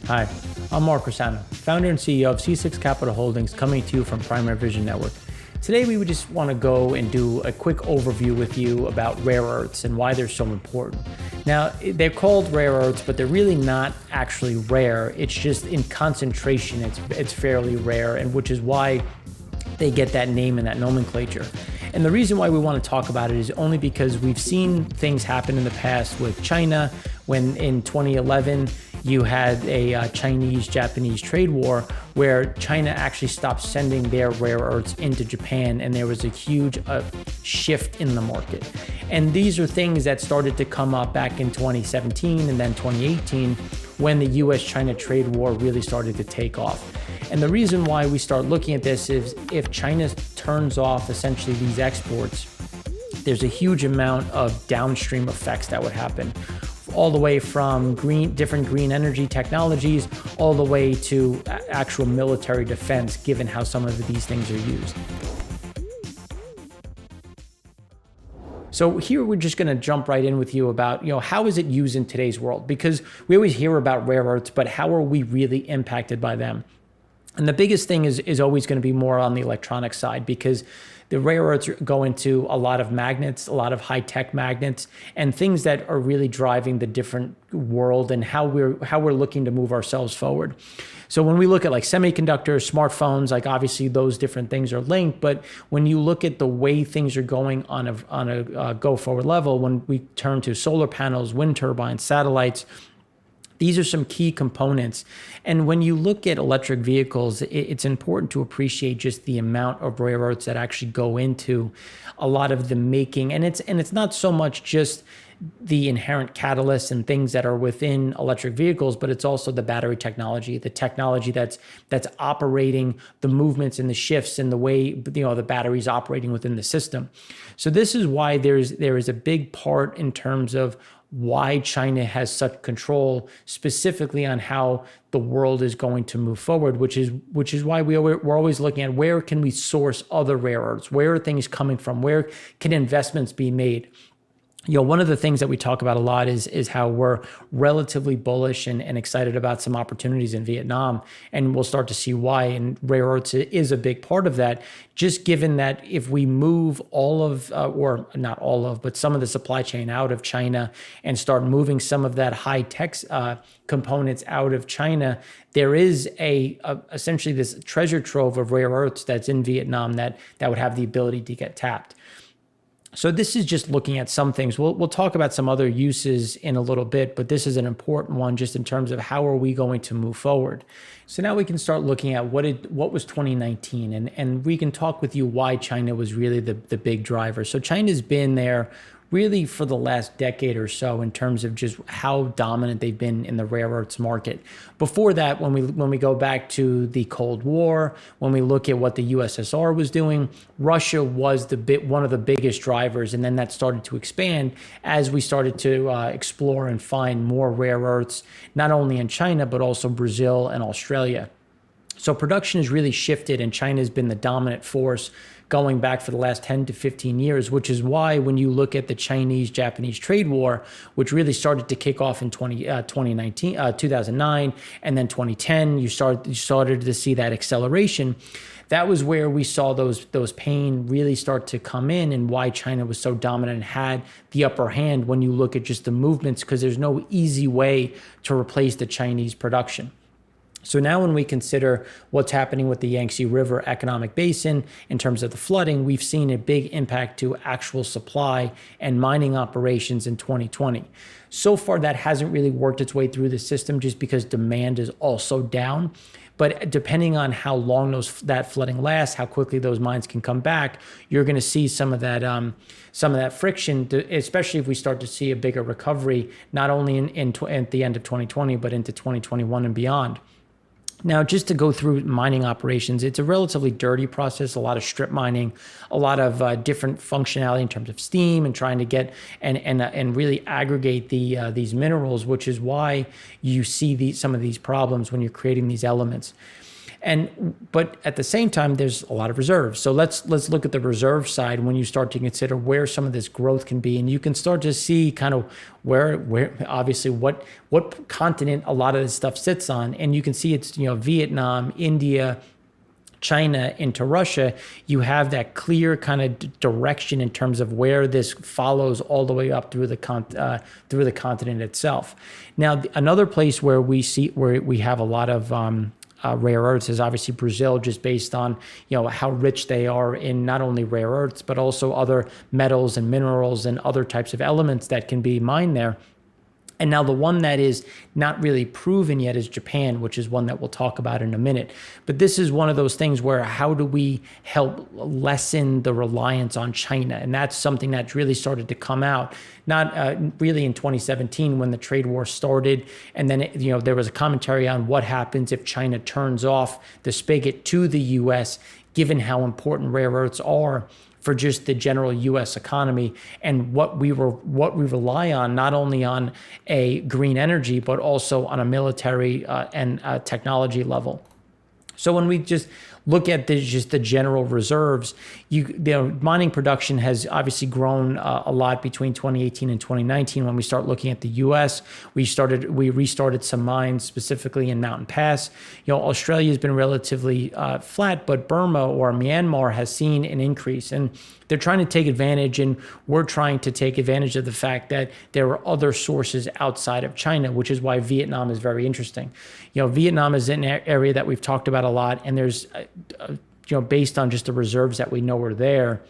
Hi, I'm Mark Rossano, founder and CEO of C6 Capital Holdings, coming to you from Primary Vision Network. Today, we would just want to go and do a quick overview with you about rare earths and why they're so important. Now, they're called rare earths, but they're really not actually rare. It's just in concentration, it's fairly rare, and which is why they get that name and that nomenclature. And the reason why we want to talk about it is only because we've seen things happen in the past with China, when in 2011, you had a Chinese-Japanese trade war where China actually stopped sending their rare earths into Japan, and there was a huge shift in the market. And these are things that started to come up back in 2017 and then 2018 when the US-China trade war really started to take off. And the reason why we start looking at this is if China turns off essentially these exports, there's a huge amount of downstream effects that would happen, all the way from different green energy technologies, all the way to actual military defense, given how some of these things are used. So here we're just going to jump right in with you about, how is it used in today's world? Because we always hear about rare earths, but how are we really impacted by them? And the biggest thing is always going to be more on the electronic side, because the rare earths go into a lot of magnets, a lot of high-tech magnets, and things that are really driving the different world and how we're looking to move ourselves forward. So when we look at like semiconductors, smartphones, like obviously those different things are linked, but when you look at the way things are going on a go-forward level, when we turn to solar panels, wind turbines, satellites, these are some key components. And when you look at electric vehicles, it's important to appreciate just the amount of rare earths that actually go into a lot of the making. And it's not so much just the inherent catalysts and things that are within electric vehicles, but it's also the battery technology, the technology that's operating the movements and the shifts and the way the battery's operating within the system. So this is why there is a big part in terms of why China has such control specifically on how the world is going to move forward, which is why we're always looking at where can we source other rare earths, where are things coming from, where can investments be made. One of the things that we talk about a lot is how we're relatively bullish and excited about some opportunities in Vietnam, and we'll start to see why. And rare earths is a big part of that, just given that if we move all of, or not all of, but some of the supply chain out of China and start moving some of that high tech components out of China, there is essentially this treasure trove of rare earths that's in Vietnam that would have the ability to get tapped. So this is just looking at some things. We'll talk about some other uses in a little bit, but this is an important one just in terms of how are we going to move forward. So now we can start looking at what was 2019, and we can talk with you why China was really the big driver. So China's been there really for the last decade or so in terms of just how dominant they've been in the rare earths market. Before that, when we go back to the Cold War, when we look at what the USSR was doing, Russia was one of the biggest drivers, and then that started to expand as we started to explore and find more rare earths, not only in China, but also Brazil and Australia. So production has really shifted, and China has been the dominant force going back for the last 10 to 15 years, which is why when you look at the Chinese-Japanese trade war, which really started to kick off in 2009, and then 2010, you started to see that acceleration. That was where we saw those pain really start to come in, and why China was so dominant and had the upper hand when you look at just the movements, because there's no easy way to replace the Chinese production. So now when we consider what's happening with the Yangtze River economic basin in terms of the flooding, we've seen a big impact to actual supply and mining operations in 2020. So far, that hasn't really worked its way through the system just because demand is also down. But depending on how long that flooding lasts, how quickly those mines can come back, you're going to see some of that friction, especially if we start to see a bigger recovery, not only at the end of 2020, but into 2021 and beyond. Now, just to go through mining operations, it's a relatively dirty process, a lot of strip mining, a lot of different functionality in terms of steam and trying to get and really aggregate these minerals, which is why you see some of these problems when you're creating these elements. But at the same time, there's a lot of reserves. So let's look at the reserve side when you start to consider where some of this growth can be, and you can start to see kind of where obviously what continent a lot of this stuff sits on, and you can see it's Vietnam, India, China into Russia. You have that clear kind of direction in terms of where this follows all the way up through the continent itself. Now, another place where we have a lot of rare earths is obviously Brazil, just based on how rich they are in not only rare earths but also other metals and minerals and other types of elements that can be mined there. And now the one that is not really proven yet is Japan, which is one that we'll talk about in a minute. But this is one of those things where how do we help lessen the reliance on China? And that's something that's really started to come out, not really in 2017 when the trade war started. And then there was a commentary on what happens if China turns off the spigot to the U.S., given how important rare earths are for just the general U.S. economy and what we rely on, not only on a green energy, but also on a military and technology level. So when we just look at just the general reserves, mining production has obviously grown a lot between 2018 and 2019. When we start looking at the U.S., we restarted some mines specifically in Mountain Pass. Australia has been relatively flat, but Burma or Myanmar has seen an increase, and they're trying to take advantage, and we're trying to take advantage of the fact that there are other sources outside of China, which is why Vietnam is very interesting. Vietnam is an area that we've talked about a lot, and there's based on just the reserves that we know are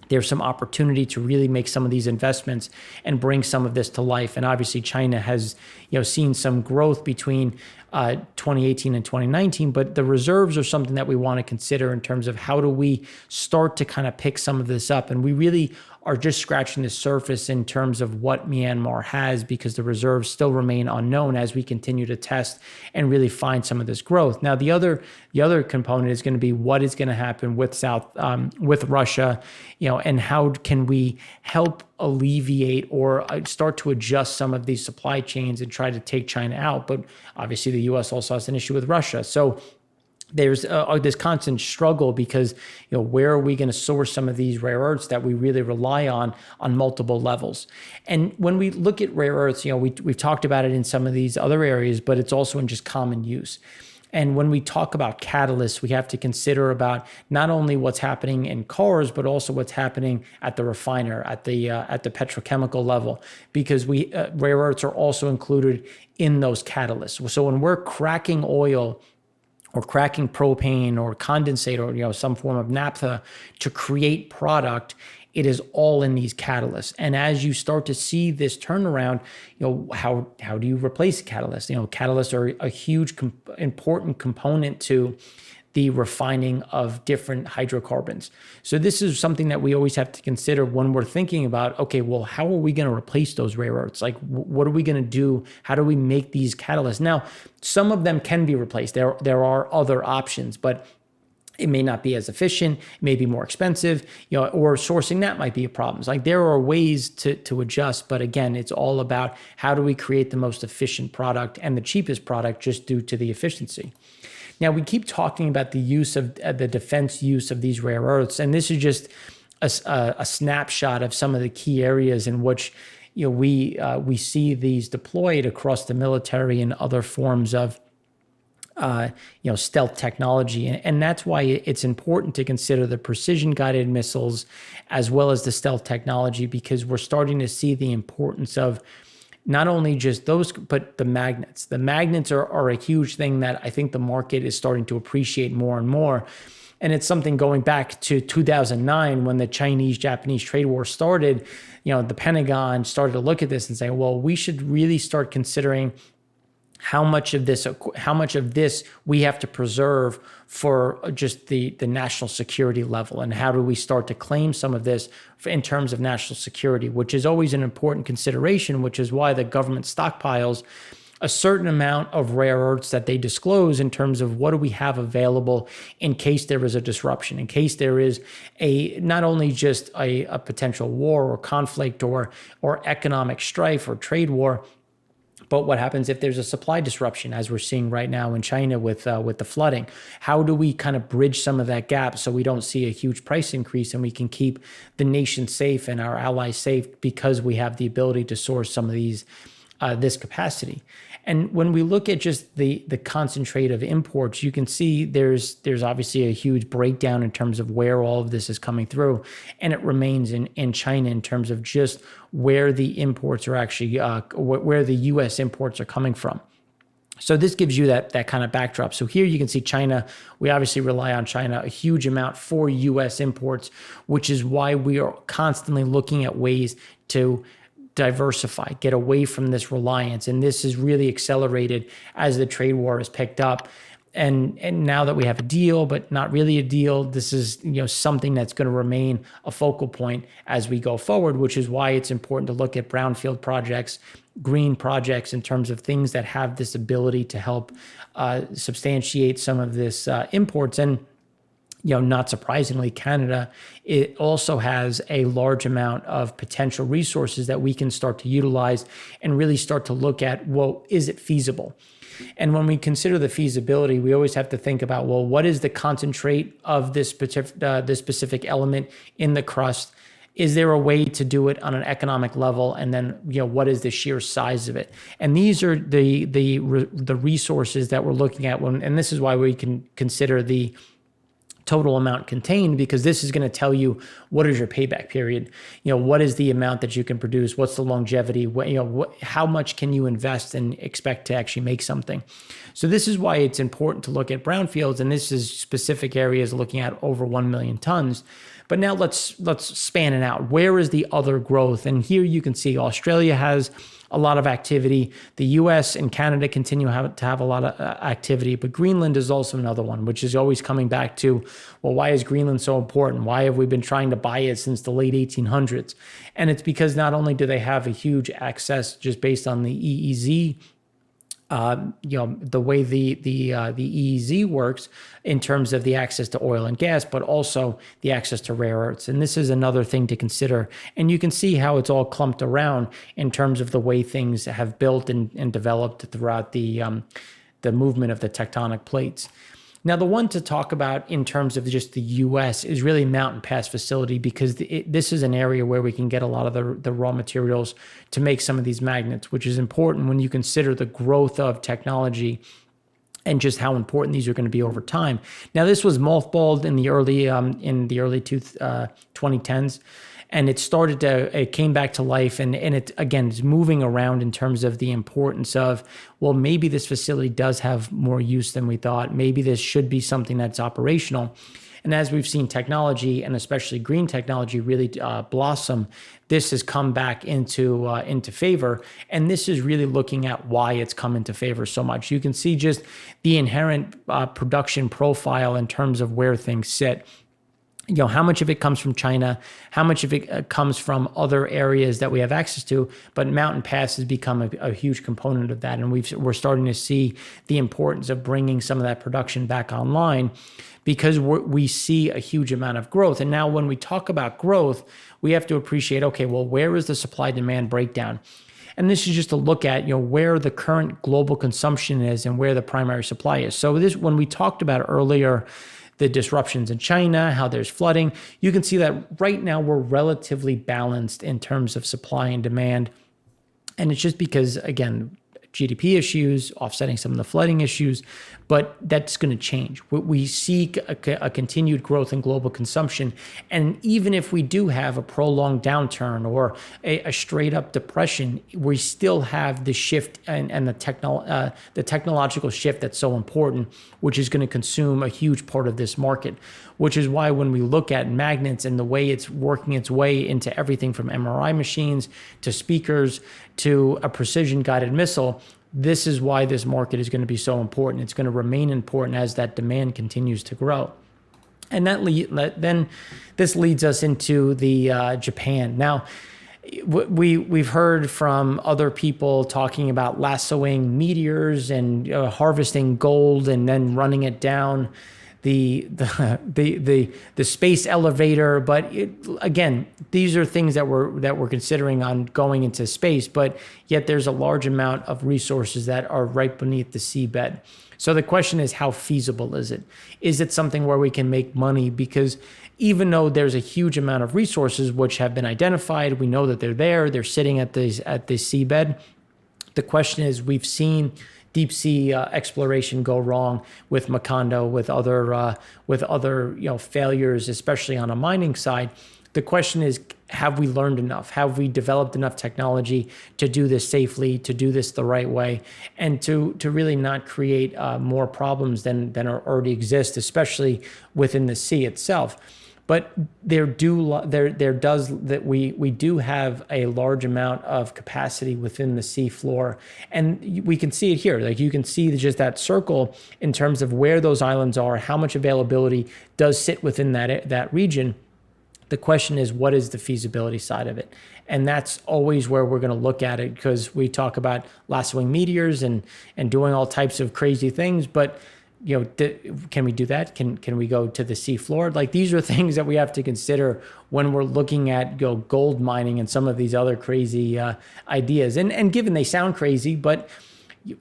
there's some opportunity to really make some of these investments and bring some of this to life. And obviously China has seen some growth between 2018 and 2019, but the reserves are something that we want to consider in terms of how do we start to kind of pick some of this up. And we really are just scratching the surface in terms of what Myanmar has, because the reserves still remain unknown as we continue to test and really find some of this growth. Now, the other component is going to be what is going to happen with with Russia, and how can we help alleviate or start to adjust some of these supply chains and try to take China out. But obviously the U.S. also has an issue with Russia. So there's this constant struggle because, where are we going to source some of these rare earths that we really rely on multiple levels? And when we look at rare earths, we've talked about it in some of these other areas, but it's also in just common use. And when we talk about catalysts, we have to consider about not only what's happening in cars, but also what's happening at the refiner, at the petrochemical level, because rare earths are also included in those catalysts. So when we're cracking oil or cracking propane or condensate or some form of naphtha to create product, it is all in these catalysts. And as you start to see this turnaround, how do you replace catalysts? Catalysts are a huge important component to the refining of different hydrocarbons. So this is something that we always have to consider when we're thinking about, okay, well, how are we going to replace those rare earths? Like, what are we going to do? How do we make these catalysts? Now, some of them can be replaced. There are other options, but it may not be as efficient, it may be more expensive, or sourcing that might be a problem. Like, there are ways to adjust, but again, it's all about how do we create the most efficient product and the cheapest product just due to the efficiency. Now, we keep talking about the use of the defense use of these rare earths, and this is just a snapshot of some of the key areas in which we see these deployed across the military and other forms of stealth technology. And that's why it's important to consider the precision guided missiles as well as the stealth technology, because we're starting to see the importance of not only just those, but the magnets. The magnets are a huge thing that I think the market is starting to appreciate more and more. And it's something going back to 2009 when the Chinese-Japanese trade war started, the Pentagon started to look at this and say, well, we should really start considering how much of this we have to preserve for just the national security level, and how do we start to claim some of this in terms of national security, which is always an important consideration, which is why the government stockpiles a certain amount of rare earths that they disclose in terms of what do we have available in case there is a disruption, in case there is not only just a potential war or conflict or economic strife or trade war, But what happens if there's a supply disruption, as we're seeing right now in China with the flooding? How do we kind of bridge some of that gap so we don't see a huge price increase and we can keep the nation safe and our allies safe because we have the ability to source some of these this capacity? And when we look at just the concentrate of imports, you can see there's obviously a huge breakdown in terms of where all of this is coming through. And it remains in China in terms of just where the imports are actually, where the US imports are coming from. So this gives you that kind of backdrop. So here you can see China. We obviously rely on China a huge amount for US imports, which is why we are constantly looking at ways to diversify, get away from this reliance. And this is really accelerated as the trade war has picked up. And now that we have a deal, but not really a deal, this is something that's going to remain a focal point as we go forward, which is why it's important to look at brownfield projects, green projects in terms of things that have this ability to help substantiate some of this imports. And not surprisingly, Canada, it also has a large amount of potential resources that we can start to utilize and really start to look at, well, is it feasible? And when we consider the feasibility, we always have to think about, well, what is the concentrate of this specific element in the crust? Is there a way to do it on an economic level? And then, what is the sheer size of it? And these are the resources that we're looking at and this is why we can consider the total amount contained, because this is going to tell you what is your payback period. What is the amount that you can produce? What's the longevity? How much can you invest and expect to actually make something? So this is why it's important to look at brownfields, and this is specific areas looking at over 1 million tons. But now let's span it out. Where is the other growth? And here you can see Australia has a lot of activity. The US and Canada continue to have a lot of activity, but Greenland is also another one, which is always coming back to, well, why is Greenland so important? Why have we been trying to buy it since the late 1800s? And it's because not only do they have a huge access just based on the EEZ, the way the EEZ works in terms of the access to oil and gas, but also the access to rare earths. And this is another thing to consider. And you can see how it's all clumped around in terms of the way things have built and developed throughout the movement of the tectonic plates. Now, the one to talk about in terms of just the U.S. is really Mountain Pass facility, because this is an area where we can get a lot of the raw materials to make some of these magnets, which is important when you consider the growth of technology and just how important these are going to be over time. Now, this was mothballed in the early 2010s. And it came back to life, and it, again, is moving around in terms of the importance of, well, maybe this facility does have more use than we thought. Maybe this should be something that's operational. And as we've seen technology, and especially green technology, really blossom, this has come back into favor. And this is really looking at why it's come into favor so much. You can see just the inherent production profile in terms of where things sit. How much of it comes from China, how much of it comes from other areas that we have access to, but Mountain Pass has become a huge component of that. And we're starting to see the importance of bringing some of that production back online, because we see a huge amount of growth. And now when we talk about growth, we have to appreciate, okay, well, where is the supply-demand breakdown? And this is just to look at, where the current global consumption is and where the primary supply is. So when we talked about earlier, the disruptions in China, how there's flooding, you can see that right now we're relatively balanced in terms of supply and demand. And it's just because, again, GDP issues, offsetting some of the flooding issues, but that's going to change. We seek a continued growth in global consumption. And even if we do have a prolonged downturn or a straight up depression, we still have the shift and the technological shift that's so important, which is going to consume a huge part of this market, which is why when we look at magnets and the way it's working its way into everything from MRI machines to speakers to a precision guided missile, this is why this market is going to be so important. It's going to remain important as that demand continues to grow. And then this leads us into the Japan. Now, we've heard from other people talking about lassoing meteors and harvesting gold and then running it down the space elevator. But again, these are things that we're considering on going into space, but yet there's a large amount of resources that are right beneath the seabed. So the question is, how feasible is it? Is it something where we can make money? Because even though there's a huge amount of resources which have been identified, we know that they're there, they're sitting at the seabed. The question is, we've seen deep sea exploration go wrong with Macondo, with other failures, especially on a mining side. The question is, have we learned enough? Have we developed enough technology to do this safely, to do this the right way, and to really not create more problems than already exist, especially within the sea itself? But we do have a large amount of capacity within the sea floor, and we can see it here. Like, you can see just that circle in terms of where those islands are, how much availability does sit within that region. The question is, what is the feasibility side of it? And that's always where we're going to look at it, because we talk about lassoing meteors and doing all types of crazy things, but can we do that? Can we go to the sea floor? Like, these are things that we have to consider when we're looking at gold mining and some of these other crazy ideas. And given they sound crazy, but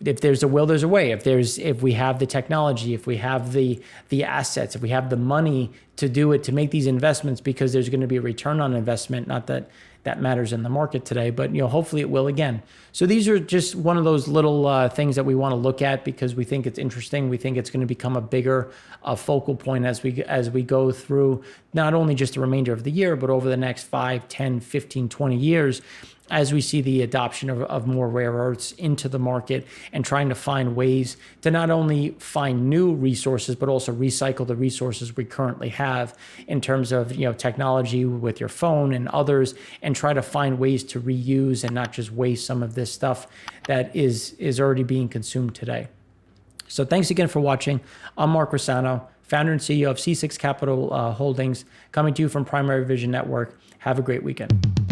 if there's a will, there's a way. If we have the technology, if we have the assets, if we have the money to do it, to make these investments, because there's going to be a return on investment. Not that that matters in the market today, but hopefully it will again. So these are just one of those little things that we want to look at, because we think it's interesting. We think it's going to become a bigger focal point as we go through not only just the remainder of the year, but over the next 5, 10, 15, 20 years, as we see the adoption of more rare earths into the market, and trying to find ways to not only find new resources, but also recycle the resources we currently have in terms of technology with your phone and others, and try to find ways to reuse and not just waste some of this stuff that is already being consumed today. So thanks again for watching. I'm Mark Rossano, founder and CEO of C6 Capital Holdings, coming to you from Primary Vision Network. Have a great weekend.